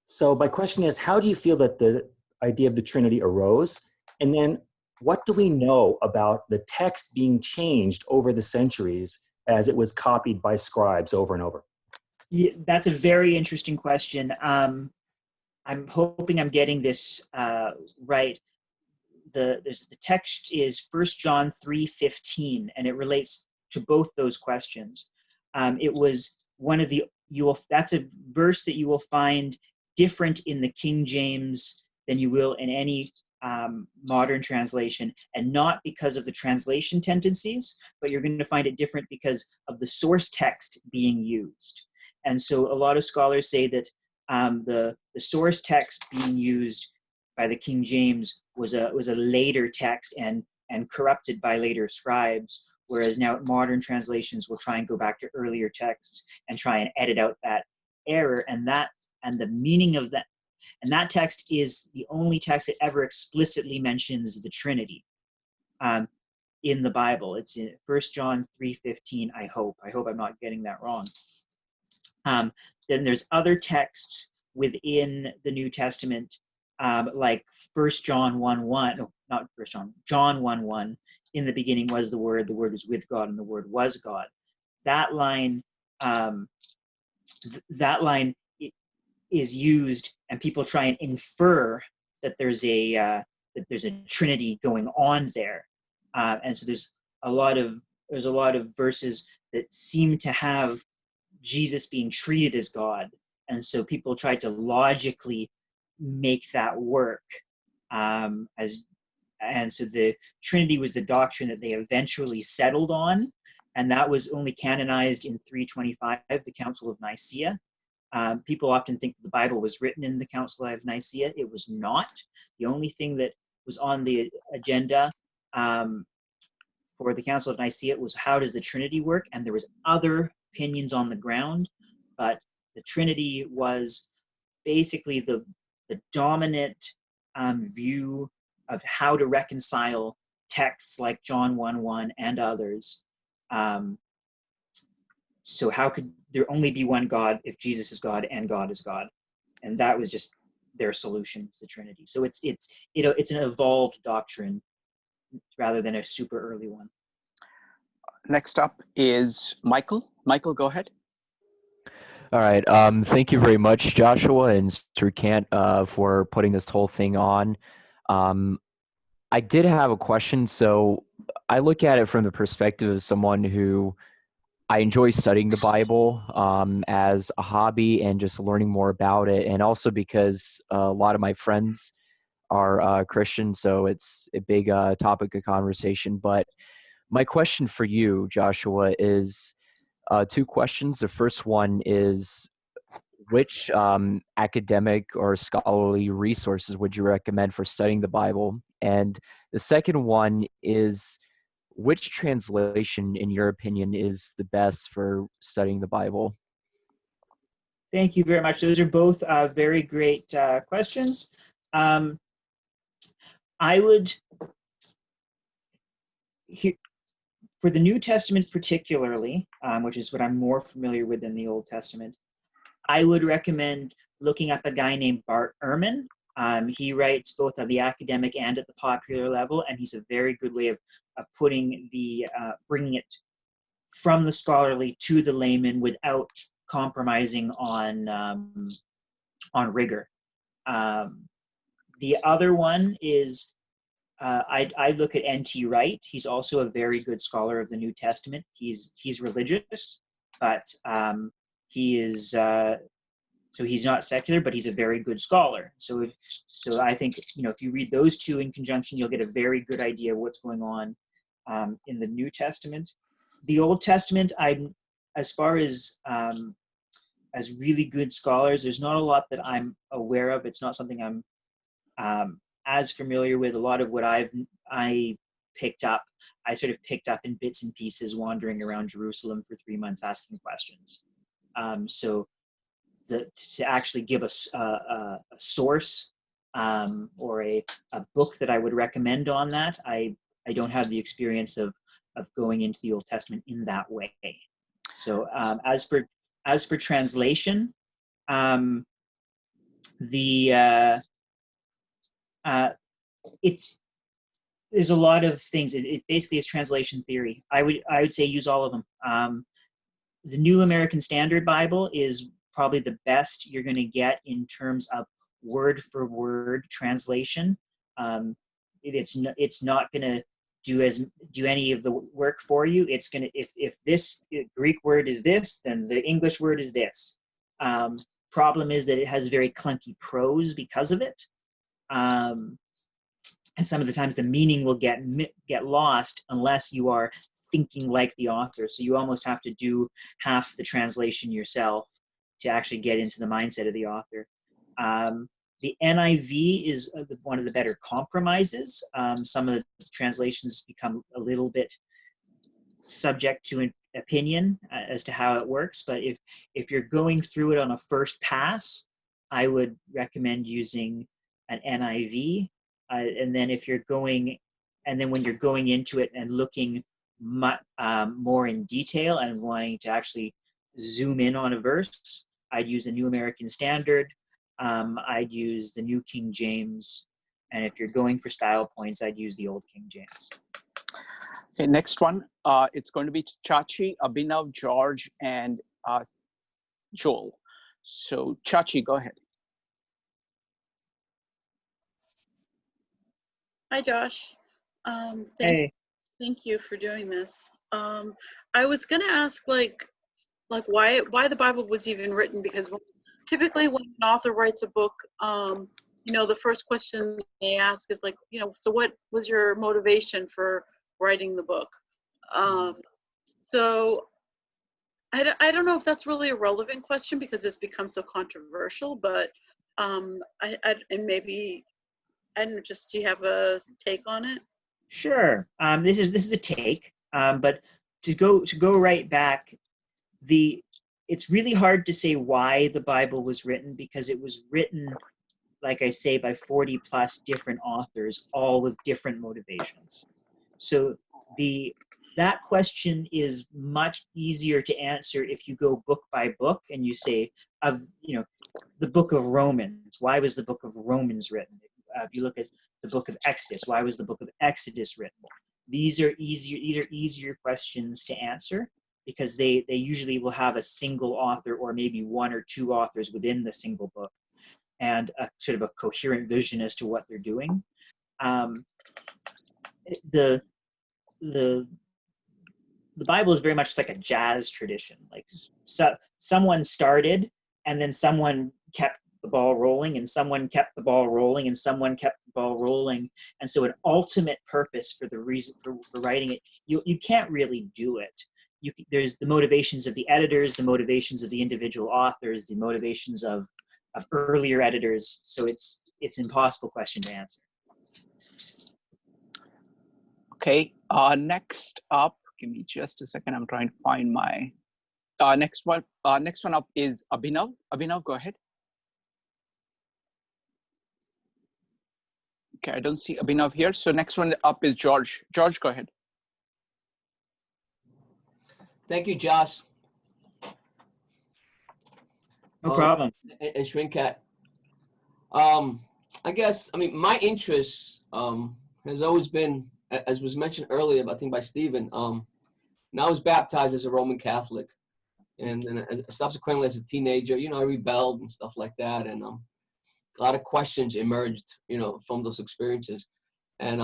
So my question is, how do you feel that the idea of the Trinity arose? And then what do we know about the text being changed over the centuries as it was copied by scribes over and over? Yeah, that's a very interesting question. I'm hoping I'm getting this right. The text is 1 John 3:15, and it relates to both those questions. It was one of that's a verse that you will find different in the King James than you will in any modern translation, and not because of the translation tendencies, but you're going to find it different because of the source text being used. And so a lot of scholars say that the source text being used by the King James was a later text and corrupted by later scribes, whereas now modern translations will try and go back to earlier texts and try and edit out that error, and that and the meaning of that. And that text is the only text that ever explicitly mentions the Trinity in the Bible. It's in 1 John 3:15, I hope. I hope I'm not getting that wrong. Then there's other texts within the New Testament, like 1 John 1:1, no, not 1 John, John 1:1, in the beginning was the Word was with God, and the Word was God. That line, that line is used, and people try and infer that there's a Trinity going on there, and so there's a lot of verses that seem to have Jesus being treated as God, and so people tried to logically make that work, and so the Trinity was the doctrine that they eventually settled on, and that was only canonized in 325, the Council of Nicaea. People often think that the Bible was written in the Council of Nicaea. It was not. The only thing that was on the agenda for the Council of Nicaea was how does the Trinity work, and there was other opinions on the ground, but the Trinity was basically the dominant view of how to reconcile texts like John 1:1 and others. So how could there only be one God if Jesus is God and God is God? And that was just their solution to the Trinity. So it's an evolved doctrine rather than a super early one. Next up is Michael. Michael, go ahead. All right. Thank you very much, Joshua and Srikant, for putting this whole thing on. I did have a question. So I look at it from the perspective of someone who I enjoy studying the Bible as a hobby and just learning more about it. And also because a lot of my friends are Christian, so it's a big topic of conversation. But my question for you, Joshua, is two questions. The first one is, which academic or scholarly resources would you recommend for studying the Bible? And the second one is, which translation, in your opinion, is the best for studying the Bible? Thank you very much. Those are both very great questions. I would, for the New Testament particularly, which is what I'm more familiar with than the Old Testament, I would recommend looking up a guy named Bart Ehrman. He writes both at the academic and at the popular level, and he's a very good way of putting bringing it from the scholarly to the layman without compromising on rigor. The other one is I look at N.T. Wright. He's also a very good scholar of the New Testament. He's religious, but he is so he's not secular, but he's a very good scholar. So I think if you read those two in conjunction, you'll get a very good idea of what's going on in the New Testament. The Old Testament, as far as really good scholars, there's not a lot that I'm aware of. It's not something I'm as familiar with. A lot of what I picked up, I sort of picked up in bits and pieces wandering around Jerusalem for 3 months asking questions. So to actually give a source or a book that I would recommend on that, I don't have the experience of going into the Old Testament in that way. So as for translation, there's a lot of things. It basically is translation theory. I would say use all of them. The New American Standard Bible is probably the best you're going to get in terms of word for word translation. It's not going to do any of the work for you. It's going to, if this Greek word is this, then the English word is this. Problem is that it has very clunky prose because of it. And some of the times the meaning will get lost unless you are thinking like the author. So you almost have to do half the translation yourself to actually get into the mindset of the author. The NIV is one of the better compromises. Some of the translations become a little bit subject to an opinion as to how it works. But if you're going through it on a first pass, I would recommend using an NIV. And then if you're going, and then when you're going into it and looking more in detail and wanting to actually zoom in on a verse, I'd use the New American Standard. I'd use the New King James. And if you're going for style points, I'd use the Old King James. Okay, next one. It's going to be Chachi, Abhinav, George, and Joel. So Chachi, go ahead. Hi, Josh. Hey. Thank you for doing this. I was going to ask, like why the Bible was even written, because typically when an author writes a book, you know, the first question they ask is like, you know, so what was your motivation for writing the book? So I don't know if that's really a relevant question because it's become so controversial, but and maybe, I don't know, just, do you have a take on it? Sure. This is a take, but to go right back, it's really hard to say why the Bible was written, because it was written, like I say, by 40 plus different authors, all with different motivations. So that question is much easier to answer if you go book by book and you say, the book of Romans, why was the book of Romans written? If you look at the book of Exodus, why was the book of Exodus written? These are easier questions to answer, because they usually will have a single author or maybe one or two authors within the single book, and a sort of a coherent vision as to what they're doing. The Bible is very much like a jazz tradition. Like, so someone started, and then someone kept the ball rolling, and someone kept the ball rolling, and someone kept the ball rolling. And so an ultimate purpose for the reason for writing it, you can't really do it. There's the motivations of the editors, the motivations of the individual authors, the motivations of earlier editors. So it's impossible question to answer. Okay, next up, give me just a second. I'm trying to find my next one. Next one up is Abhinav. Abhinav, go ahead. Okay, I don't see Abhinav here. So next one up is George. George, go ahead. Thank you, Josh. No problem. And Shrinkcat. I guess, I mean, my interest has always been, as was mentioned earlier, I think by Stephen, and I was baptized as a Roman Catholic. And then subsequently as a teenager, you know, I rebelled and stuff like that. And a lot of questions emerged, you know, from those experiences. And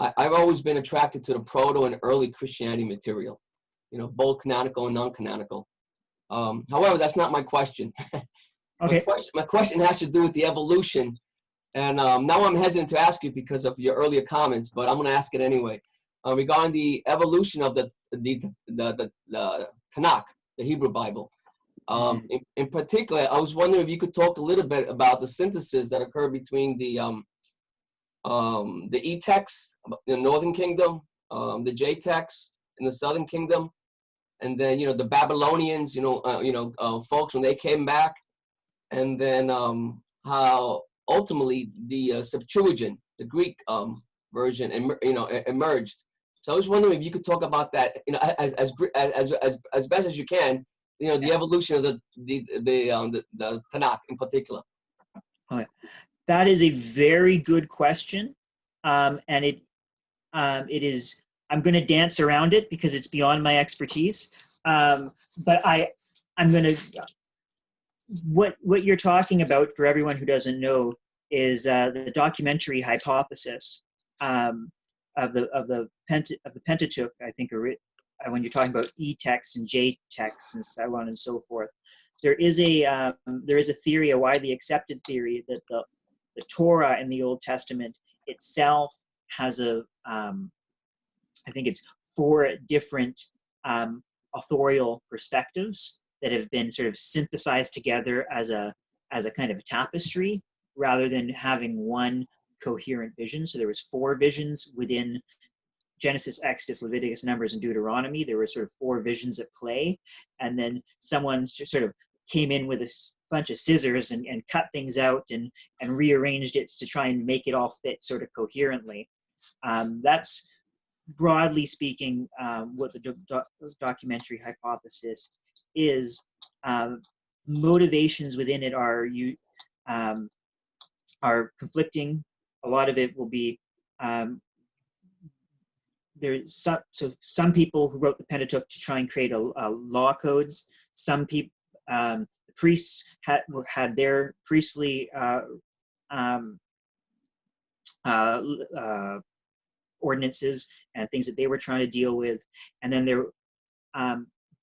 I've always been attracted to the proto and early Christianity material, you know, both canonical and non-canonical. However, that's not my question. Okay. My question has to do with the evolution. And now I'm hesitant to ask you because of your earlier comments, but I'm going to ask it anyway. Regarding the evolution of the Tanakh, the Hebrew Bible. In particular, I was wondering if you could talk a little bit about the synthesis that occurred between the E text in the Northern Kingdom, the J text in the Southern Kingdom, and then, you know, the Babylonians, folks when they came back, and then how ultimately the Septuagint, the Greek version, emerged. So I was wondering if you could talk about that, you know, as best as you can, you know, the evolution of the Tanakh in particular. Okay. That is a very good question, and it is. I'm going to dance around it because it's beyond my expertise. But I'm going to. What you're talking about, for everyone who doesn't know, is the documentary hypothesis of the Pentateuch. I think when you're talking about E texts and J texts and so on and so forth, there is a theory, a widely accepted theory, that the Torah in the Old Testament itself has I think it's 4 different authorial perspectives that have been sort of synthesized together as a kind of tapestry, rather than having one coherent vision. So there was 4 visions within Genesis, Exodus, Leviticus, Numbers, and Deuteronomy. There were sort of 4 visions at play, and then someone sort of came in with a bunch of scissors and cut things out and rearranged it to try and make it all fit sort of coherently. That's broadly speaking what the documentary hypothesis is. Motivations within it are conflicting. A lot of it will be there's some people who wrote the Pentateuch to try and create a law codes. Some people, the priests had their priestly ordinances and things that they were trying to deal with. And then there,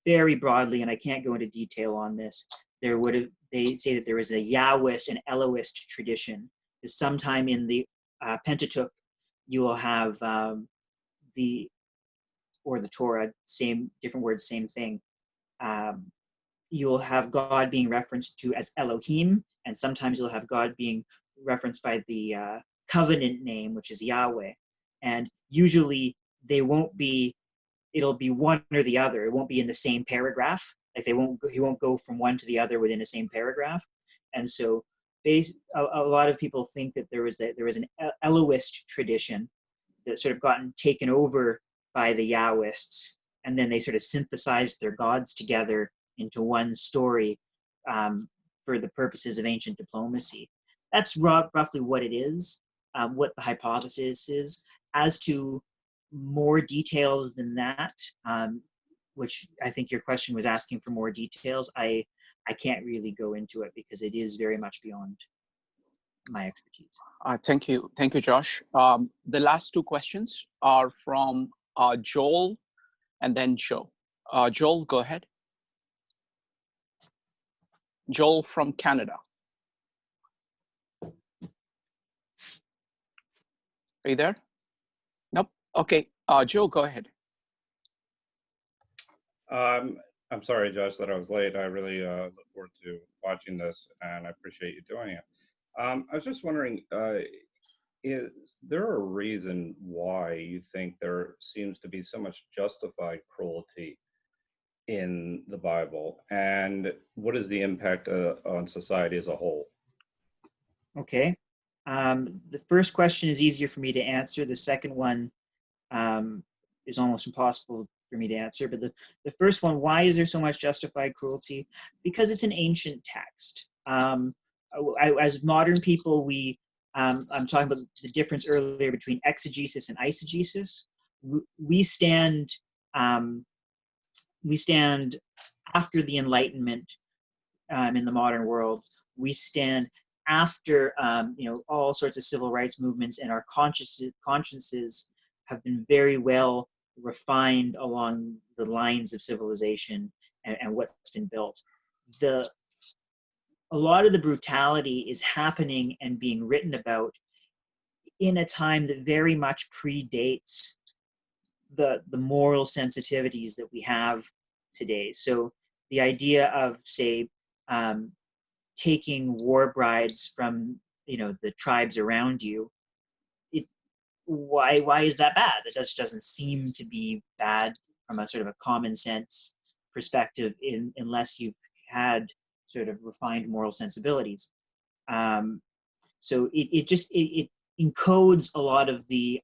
very broadly, and I can't go into detail on this, they say that there is a Yahwist and Elohist tradition. Sometime in the Pentateuch, you will have or the Torah, same, different words, same thing. You'll have God being referenced to as Elohim, and sometimes you'll have God being referenced by the covenant name, which is Yahweh. And usually they won't be, it'll be one or the other. It won't be in the same paragraph. Like he won't go from one to the other within the same paragraph. And so a lot of people think that there was an Elohist tradition that sort of gotten taken over by the Yahwists, and then they sort of synthesized their gods together into one story for the purposes of ancient diplomacy. That's roughly what it is, what the hypothesis is. As to more details than that, which I think your question was asking for more details, I can't really go into it because it is very much beyond my expertise. Thank you, Josh. The last two questions are from Joel and then Joe. Joel, go ahead. Joel from Canada. Are you there? Nope. Okay, Joe, go ahead. I'm sorry, Josh, that I was late. I really look forward to watching this, and I appreciate you doing it. I was just wondering, is there a reason why you think there seems to be so much justified cruelty in the Bible, and what is the impact on society as a whole? Okay. The first question is easier for me to answer. The second one is almost impossible for me to answer. But the first one, why is there so much justified cruelty? Because it's an ancient text. As modern people, I'm talking about the difference earlier between exegesis and eisegesis. We stand after the Enlightenment in the modern world. We stand after all sorts of civil rights movements, and our consciences have been very well refined along the lines of civilization and what's been built. A lot of the brutality is happening and being written about in a time that very much predates the moral sensitivities that we have today. So the idea of, say, taking war brides from the tribes around you, why is that bad? It just doesn't seem to be bad from a sort of a common sense perspective, unless you've had sort of refined moral sensibilities. So it encodes a lot of the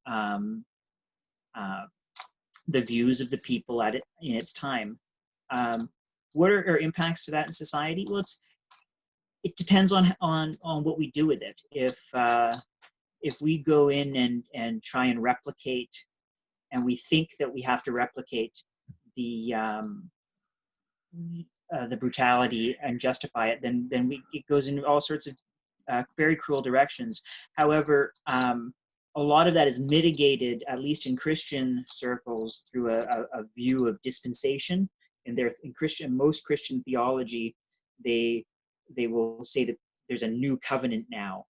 views of the people in its time. What are impacts to that in society? Well, it depends on what we do with it. If we go in and try and replicate, and we think that we have to replicate the brutality and justify it, then it goes in all sorts of very cruel directions. However, a lot of that is mitigated, at least in Christian circles, through a view of dispensation. In most Christian theology, they will say that there's a new covenant now.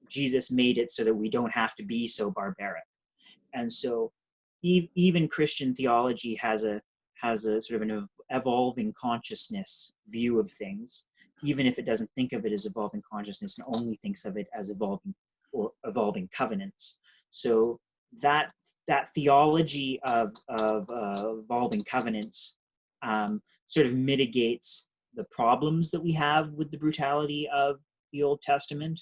Jesus made it so that we don't have to be so barbaric. And so even Christian theology has a sort of an evolving consciousness view of things, even if it doesn't think of it as evolving consciousness and only thinks of it as evolving covenants. So that theology of evolving covenants sort of mitigates the problems that we have with the brutality of the Old Testament?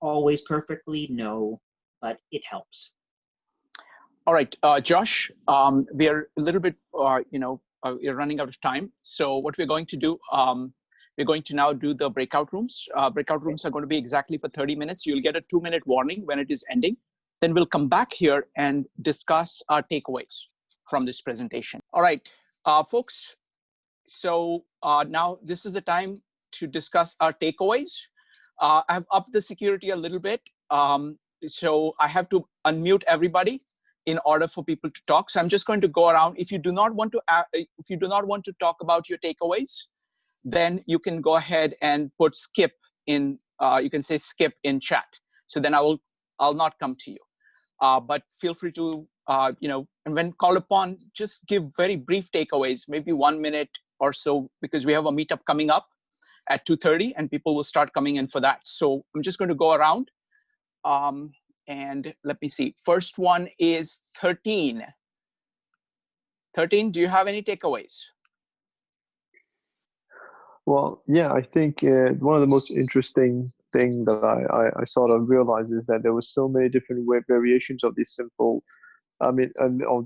Always perfectly? No, but it helps. All right, Josh, we are a little bit, we're running out of time. So what we're going to do, we're going to now do the breakout rooms. Breakout rooms are going to be exactly for 30 minutes. You'll get a 2-minute warning when it is ending. Then we'll come back here and discuss our takeaways from this presentation. All right, folks. So now this is the time to discuss our takeaways. I've upped the security a little bit. So I have to unmute everybody in order for people to talk. So I'm just going to go around. If you do not want to talk about your takeaways, then you can go ahead and put skip in. You can say skip in chat. So then I'll not come to you. But feel free to and when called upon, just give very brief takeaways, maybe 1 minute or so, because we have a meetup coming up at 2:30, and people will start coming in for that. So I'm just going to go around. And let me see. First one is 13. 13, do you have any takeaways? Well, yeah, I think one of the most interesting thing that I sort of realized is that there was so many different variations of this simple, of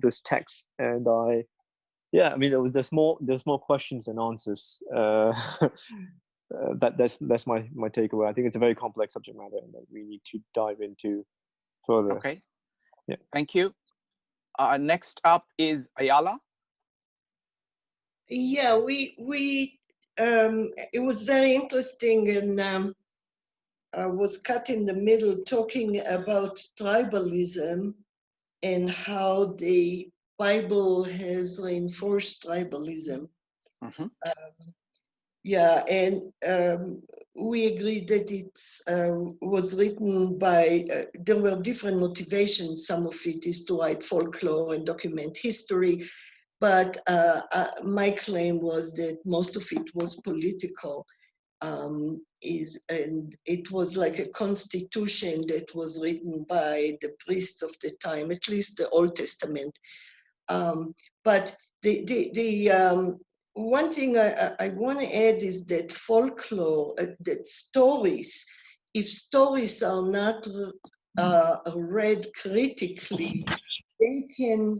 this text, and there's more questions than answers. That's my takeaway. I think it's a very complex subject matter, and that we need to dive into further. Okay. Yeah. Thank you. Next up is Ayala. Yeah, it was very interesting, and I was cut in the middle talking about tribalism and how the Bible has reinforced tribalism. Mm-hmm. Yeah, and we agreed that it was written by, there were different motivations. Some of it is to write folklore and document history, but my claim was that most of it was political. And it was like a constitution that was written by the priests of the time, at least the Old Testament. But the one thing I want to add is that folklore, that stories, if stories are not read critically, they can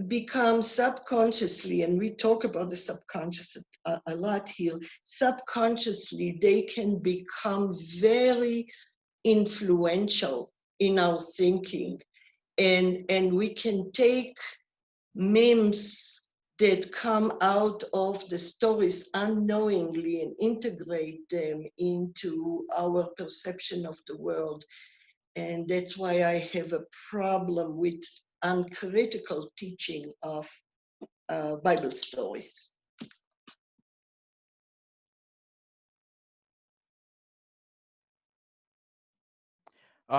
become subconsciously, and we talk about the subconscious a lot here, subconsciously they can become very influential in our thinking. And we can take memes that come out of the stories unknowingly and integrate them into our perception of the world. And that's why I have a problem with uncritical teaching of Bible stories.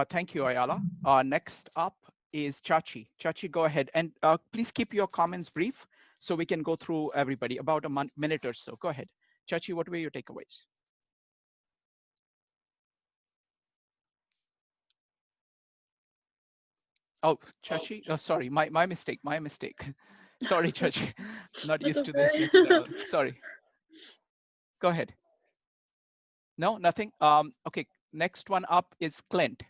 Thank you, Ayala. Next up is Chachi. Chachi, go ahead. And please keep your comments brief so we can go through everybody, about a minute or so. Go ahead. Chachi, what were your takeaways? Oh, Chachi, sorry, my mistake. Sorry, Chachi, not used to this next level. Sorry. Go ahead. No, nothing. Okay, next one up is Clint.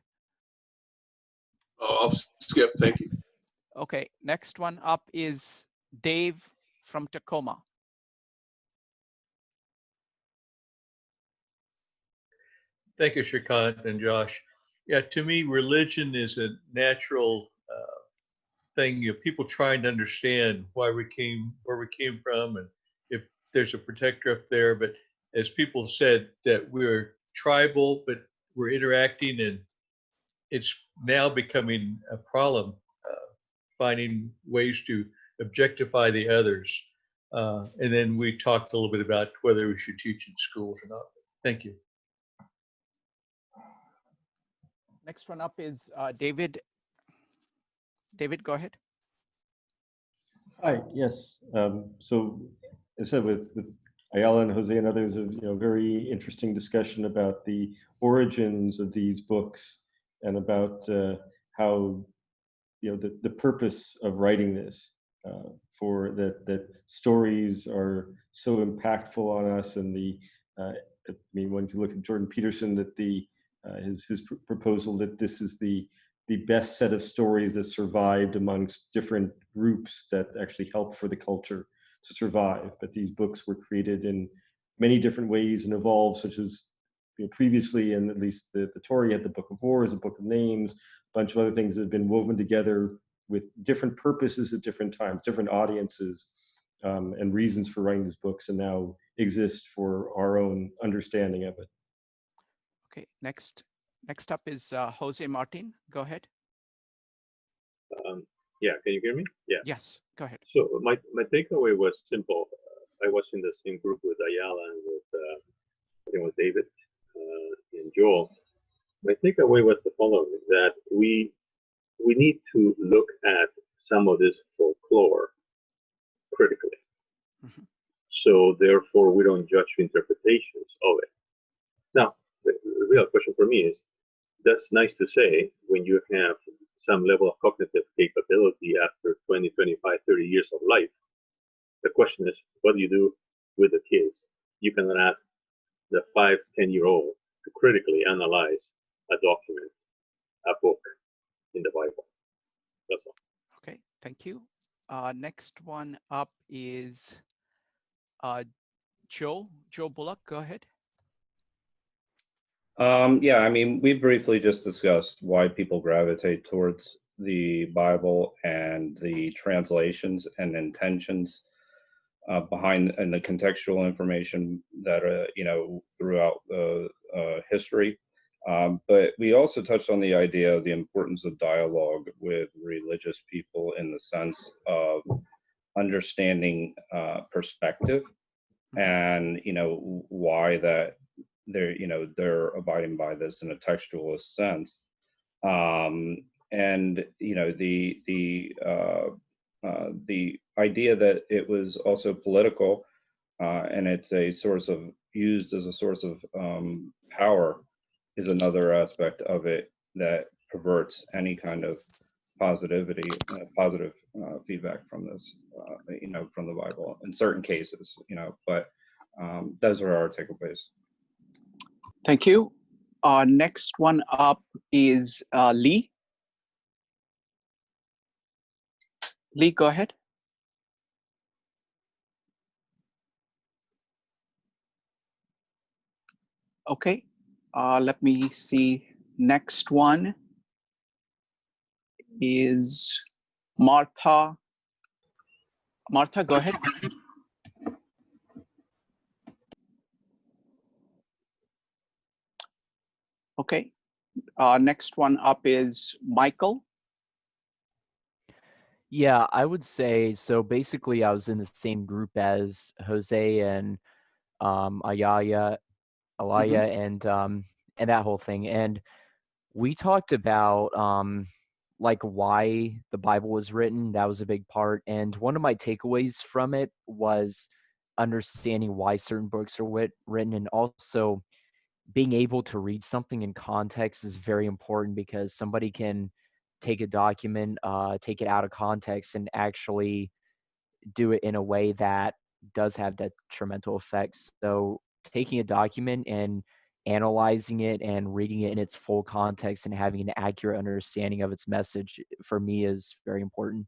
I'll skip, thank you. Okay, next one up is Dave from Tacoma. Thank you, Shrikant and Josh. Yeah, to me, religion is a natural thing. People trying to understand where we came from, and if there's a protector up there. But as people said, that we're tribal, but we're interacting, and it's now becoming a problem, finding ways to objectify the others. And then we talked a little bit about whether we should teach in schools or not. Thank you. Next one up is David. David, go ahead. Hi, yes. So as I said, with Ayala and Jose and others, very interesting discussion about the origins of these books and about how, the purpose of writing this. for that stories are so impactful on us, and I mean, one can look at Jordan Peterson, that his proposal that this is the best set of stories that survived amongst different groups that actually helped for the culture to survive. But these books were created in many different ways and evolved, such as previously, and at least the Tory had the Book of Wars, the Book of Names, a bunch of other things that have been woven together with different purposes at different times, different audiences, and reasons for writing these books, and now exist for our own understanding of it. Okay, next up is Jose Martin. Go ahead. Yeah, can you hear me? Yeah. Yes, go ahead. So my takeaway was simple. I was in the same group with Ayala and with I think it was David and Joel. My takeaway was the following: that we need to look at some of this folklore critically. Mm-hmm. So therefore, we don't judge interpretations of it. Now, the real question for me is, that's nice to say when you have some level of cognitive capability after 20, 25, 30 years of life. The question is, what do you do with the kids? You cannot ask the 5, 10-year-old to critically analyze a document, a book in the Bible. That's all. Okay, thank you. Next one up is Joe Bullock. Go ahead. Yeah, I mean, we briefly just discussed why people gravitate towards the Bible and the translations and intentions behind, and the contextual information that throughout history. But we also touched on the idea of the importance of dialogue with religious people in the sense of understanding perspective, and why that they're abiding by this in a textualist sense, and the idea that it was also political, and it's a source of used as a source of power, is another aspect of it that perverts any kind of positive feedback from this, from the Bible in certain cases, but those are our takeaways. Thank you. Next one up is Lee. Lee, go ahead. Okay, let me see. Next one is Martha. Martha, go ahead. Okay, next one up is Michael. Yeah, I would say so. Basically, I was in the same group as Jose and Alaya, and that whole thing. And we talked about like why the Bible was written. That was a big part. And one of my takeaways from it was understanding why certain books are written, and also being able to read something in context is very important, because somebody can take a document, take it out of context, and actually do it in a way that does have detrimental effects. So taking a document and analyzing it and reading it in its full context and having an accurate understanding of its message, for me, is very important.